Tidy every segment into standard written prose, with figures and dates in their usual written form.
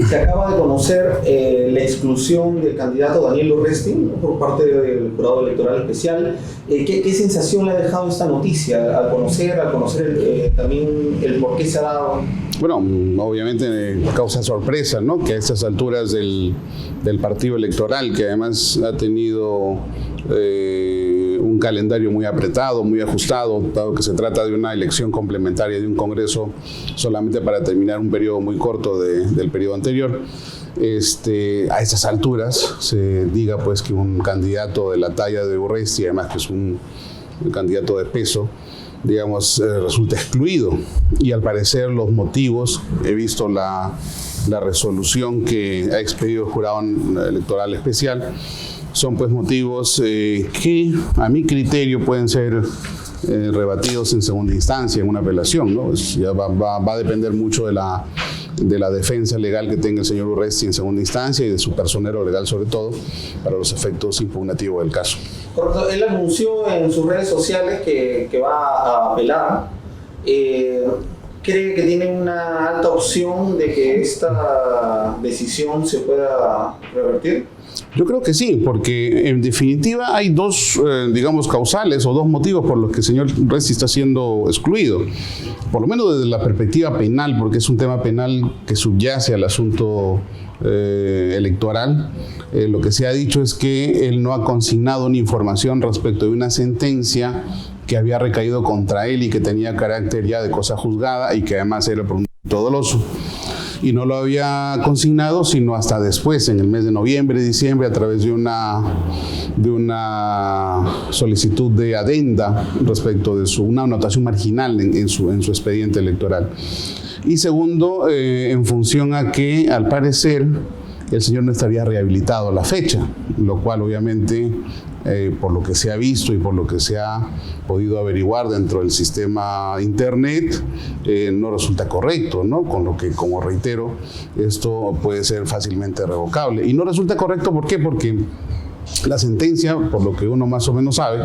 se acaba de conocer la exclusión del candidato Daniel Urresti, ¿no?, por parte del Jurado Electoral Especial. ¿Qué sensación le ha dejado esta noticia al conocer también el por qué se ha dado? Bueno, obviamente causa sorpresa, ¿no?, que a estas alturas del partido electoral, que además ha tenido un calendario muy apretado, muy ajustado, dado que se trata de una elección complementaria de un congreso solamente para terminar un periodo muy corto del periodo anterior, a estas alturas se diga pues que un candidato de la talla de Urresti, además que es un candidato de peso, digamos, resulta excluido. Y al parecer los motivos, he visto la resolución que ha expedido el Jurado Electoral Especial, son pues motivos que a mi criterio pueden ser rebatidos en segunda instancia, en una apelación, ¿no? Ya va a depender mucho de la defensa legal que tenga el señor Urresti en segunda instancia y de su personero legal sobre todo, para los efectos impugnativos del caso. Correcto. Él anunció en sus redes sociales que va a apelar. ¿Cree que tiene una alta opción de que esta decisión se pueda revertir? Yo creo que sí, porque en definitiva hay dos, digamos, causales o dos motivos por los que el señor Urresti está siendo excluido. Por lo menos desde la perspectiva penal, porque es un tema penal que subyace al asunto electoral. Lo que se ha dicho es que él no ha consignado ni información respecto de una sentencia que había recaído contra él y que tenía carácter ya de cosa juzgada y que además era por un delito doloso. Y no lo había consignado sino hasta después, en el mes de noviembre, diciembre, a través de una solicitud de adenda respecto de una anotación marginal en su expediente electoral. Y segundo, en función a que, al parecer, el señor no estaría rehabilitado a la fecha, lo cual obviamente, por lo que se ha visto y por lo que se ha podido averiguar dentro del sistema internet, no resulta correcto, ¿no? Con lo que, como reitero, esto puede ser fácilmente revocable. Y no resulta correcto, ¿por qué? Porque la sentencia, por lo que uno más o menos sabe,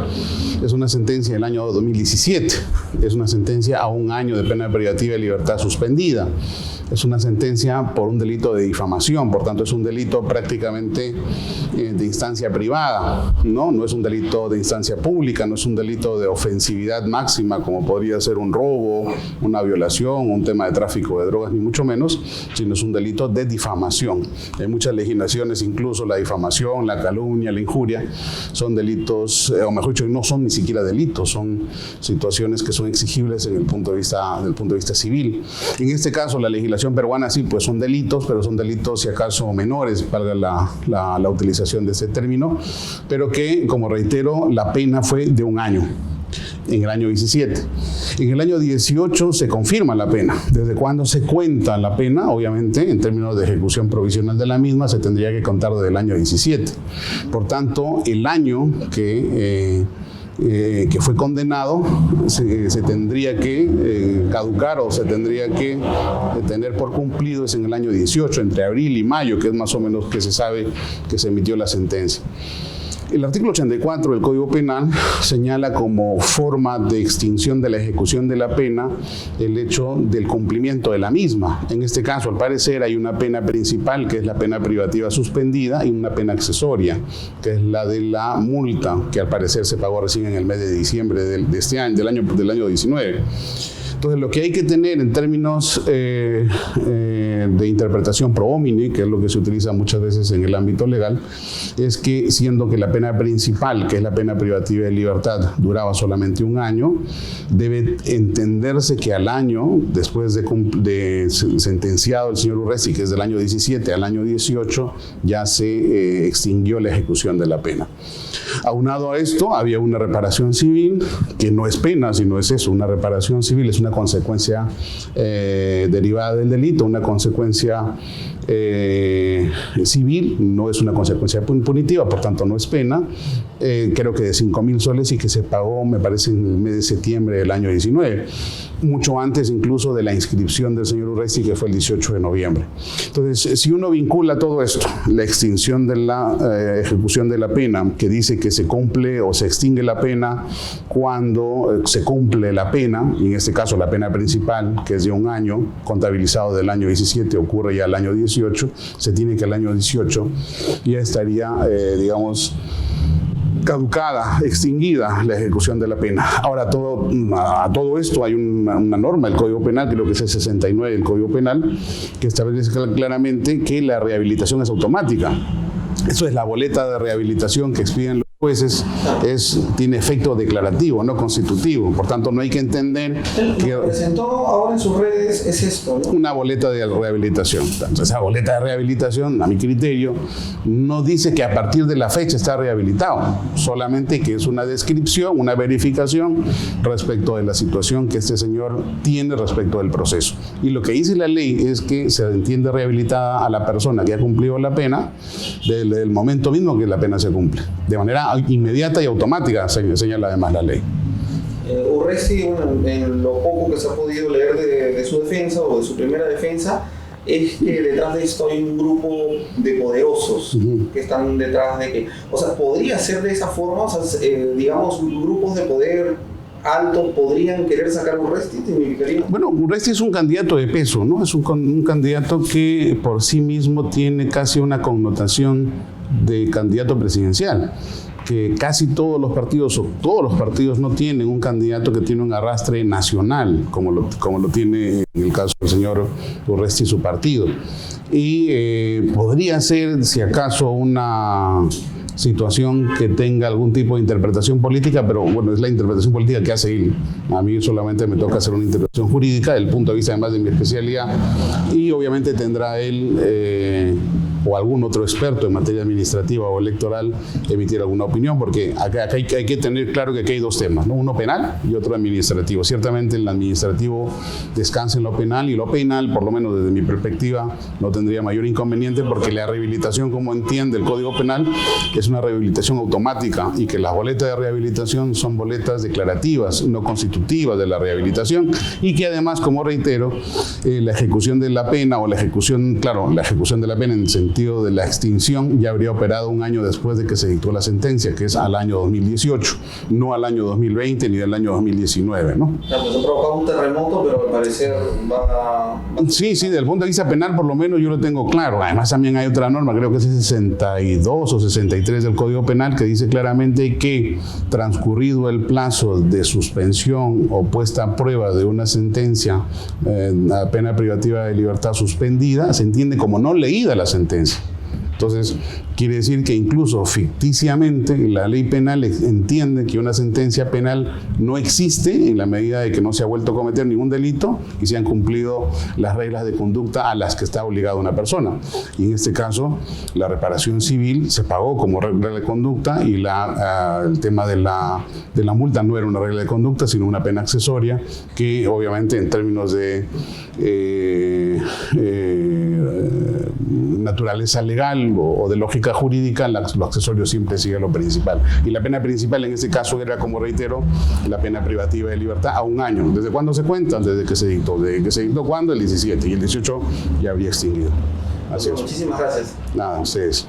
es una sentencia del año 2017. Es una sentencia a 1 año de pena privativa de libertad suspendida. Es una sentencia por un delito de difamación, por tanto es un delito prácticamente de instancia privada, ¿no? No es un delito de instancia pública, no es un delito de ofensividad máxima como podría ser un robo, una violación, un tema de tráfico de drogas, ni mucho menos, sino es un delito de difamación. En muchas legislaciones, incluso la difamación, la calumnia, la injuria, son delitos, o mejor dicho, no son ni siquiera delitos, son situaciones que son exigibles desde el punto de vista civil. En este caso, la legislación peruana sí, pues son delitos, pero son delitos si acaso menores, valga la utilización de ese término, pero que, como reitero, la pena fue de 1 año. En el año 17. En el año 18 se confirma la pena. ¿Desde cuándo se cuenta la pena? Obviamente, en términos de ejecución provisional de la misma, se tendría que contar desde el año 17. Por tanto, el año que fue condenado se tendría que caducar o se tendría que tener por cumplido es en el año 18, entre abril y mayo, que es más o menos que se sabe que se emitió la sentencia. El artículo 84 del Código Penal señala como forma de extinción de la ejecución de la pena el hecho del cumplimiento de la misma. En este caso, al parecer, hay una pena principal, que es la pena privativa suspendida, y una pena accesoria, que es la de la multa, que al parecer se pagó recién en el mes de diciembre de este año, del año 19. Entonces, lo que hay que tener en términos de interpretación pro homine, que es lo que se utiliza muchas veces en el ámbito legal, es que siendo que la pena principal, que es la pena privativa de libertad, duraba solamente 1 año, debe entenderse que al año, después de sentenciado el señor Urresti, que es del año 17 al año 18, ya se extinguió la ejecución de la pena. Aunado a esto, había una reparación civil, que no es pena, sino es eso, una reparación civil, es una consecuencia derivada del delito, una consecuencia civil, no es una consecuencia punitiva, por tanto no es pena, creo que de 5.000 soles y que se pagó, me parece, en el mes de septiembre del año 19. mucho antes incluso de la inscripción del señor Urresti, que fue el 18 de noviembre. Entonces, si uno vincula todo esto, la extinción de la ejecución de la pena, que dice que se cumple o se extingue la pena cuando se cumple la pena, y en este caso la pena principal, que es de 1 año, contabilizado del año 17, ocurre ya al año 18, se tiene que al año 18 ya estaría, digamos, caducada, extinguida la ejecución de la pena. Ahora, a todo esto hay una norma del Código Penal, creo que es el 69 del Código Penal, que establece claramente que la rehabilitación es automática. Eso es la boleta de rehabilitación que expiden los jueces, tiene efecto declarativo, no constitutivo. Por tanto, no hay que entender que... Lo que presentó ahora en sus redes es esto, ¿no? Una boleta de rehabilitación. Entonces, esa boleta de rehabilitación, a mi criterio, no dice que a partir de la fecha está rehabilitado, solamente que es una descripción, una verificación respecto de la situación que este señor tiene respecto del proceso. Y lo que dice la ley es que se entiende rehabilitada a la persona que ha cumplido la pena desde el momento mismo que la pena se cumple, de manera inmediata y automática, señala además la ley. Urresti, en lo poco que se ha podido leer de su defensa o de su primera defensa, es que detrás de esto hay un grupo de poderosos que están detrás de que, o sea, podría ser de esa forma, o sea, digamos, grupos de poder altos podrían querer sacar a Urresti. Bueno, Urresti es un candidato de peso, ¿no? Es un candidato que por sí mismo tiene casi una connotación de candidato presidencial, que casi todos los partidos no tienen un candidato que tiene un arrastre nacional, como lo tiene en el caso del señor Urresti y su partido. Y podría ser, si acaso, una situación que tenga algún tipo de interpretación política, pero bueno, es la interpretación política que hace él. A mí solamente me toca hacer una interpretación jurídica, desde el punto de vista además de mi especialidad, y obviamente tendrá él o algún otro experto en materia administrativa o electoral emitir alguna opinión, porque acá hay que tener claro que aquí hay dos temas, ¿no? Uno penal y otro administrativo. Ciertamente el administrativo descansa en lo penal, y lo penal, por lo menos desde mi perspectiva, no tendría mayor inconveniente, porque la rehabilitación, como entiende el Código Penal, es una rehabilitación automática, y que las boletas de rehabilitación son boletas declarativas, no constitutivas de la rehabilitación, y que además, como reitero, la ejecución de la pena o la ejecución de la pena en el sentido de la extinción ya habría operado 1 año después de que se dictó la sentencia, que es al año 2018, no al año 2020 ni al año 2019, ¿no? O sea, pues ha provocado un terremoto, pero al parecer va... Sí, desde el punto de vista penal por lo menos yo lo tengo claro. Además también hay otra norma, creo que es el 62 o 63 del Código Penal, que dice claramente que transcurrido el plazo de suspensión o puesta a prueba de una sentencia, la pena privativa de libertad suspendida, se entiende como no leída la sentencia. Entonces, quiere decir que incluso ficticiamente la ley penal entiende que una sentencia penal no existe en la medida de que no se ha vuelto a cometer ningún delito y se han cumplido las reglas de conducta a las que está obligada una persona. Y en este caso, la reparación civil se pagó como regla de conducta, y el tema de la multa no era una regla de conducta, sino una pena accesoria, que obviamente en términos de naturaleza legal o de lógica jurídica, lo accesorio siempre sigue lo principal. Y la pena principal en este caso era, como reitero, la pena privativa de libertad a 1 año. ¿Desde cuándo se cuenta? Desde que se dictó. ¿Desde que se dictó cuándo? El 17. Y el 18 ya habría extinguido. Así es. Muchísimas gracias. Nada, ustedes.